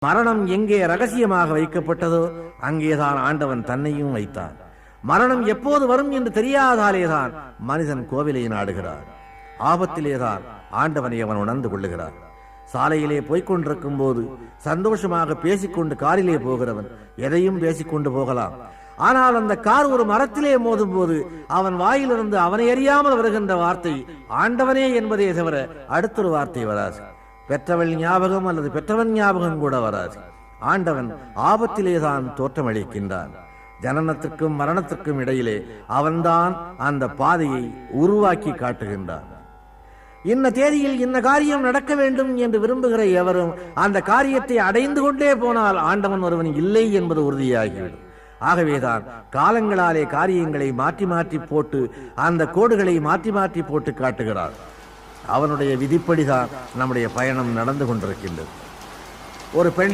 மரணம் எங்கே ரகசியமாக வைக்கப்பட்டதோ அங்கேதான் ஆண்டவன் தன்னையும் வைத்தான். மரணம் எப்போது வரும் என்று தெரியாதாலேதான் மனிதன் கோவிலை நாடுகிறார். ஆபத்திலேதான் ஆண்டவனை அவன் உணர்ந்து கொள்ளுகிறார். சாலையிலே போய்கொண்டிருக்கும் போது சந்தோஷமாக பேசிக்கொண்டு காரிலே போகிறவன் எதையும் பேசிக்கொண்டு போகலாம். ஆனால் அந்த கார் ஒரு மரத்திலே மோதும் போது அவன் வாயிலிருந்து அவனை அறியாமல் வருகின்ற வார்த்தை ஆண்டவனே என்பதே தவிர அடுத்தொரு வார்த்தை வராது. பெற்றவள் ஞாபகம் அல்லது பெற்றவன் ஞாபகம் கூட வராது. ஆண்டவன் ஆபத்திலேதான் தோற்றமளிக்கின்றான். ஜனனத்திற்கும் மரணத்திற்கும் இடையிலே அவன்தான் அந்த பாதையை உருவாக்கி காட்டுகின்றான். இன்ன தேதியில் இன்ன காரியம் நடக்க வேண்டும் என்று விரும்புகிற எவரும் அந்த காரியத்தை அடைந்து கொண்டே போனால் ஆண்டவன் ஒருவன் இல்லை என்பது உறுதியாகிவிடும். ஆகவேதான் காலங்களாலே காரியங்களை மாற்றி மாற்றி போட்டு அந்த கோடுகளை மாற்றி மாற்றி போட்டு காட்டுகிறார். அவனுடைய விதிப்படிதான் நம்முடைய பயணம் நடந்து கொண்டிருக்கின்றது. ஒரு பெண்ணை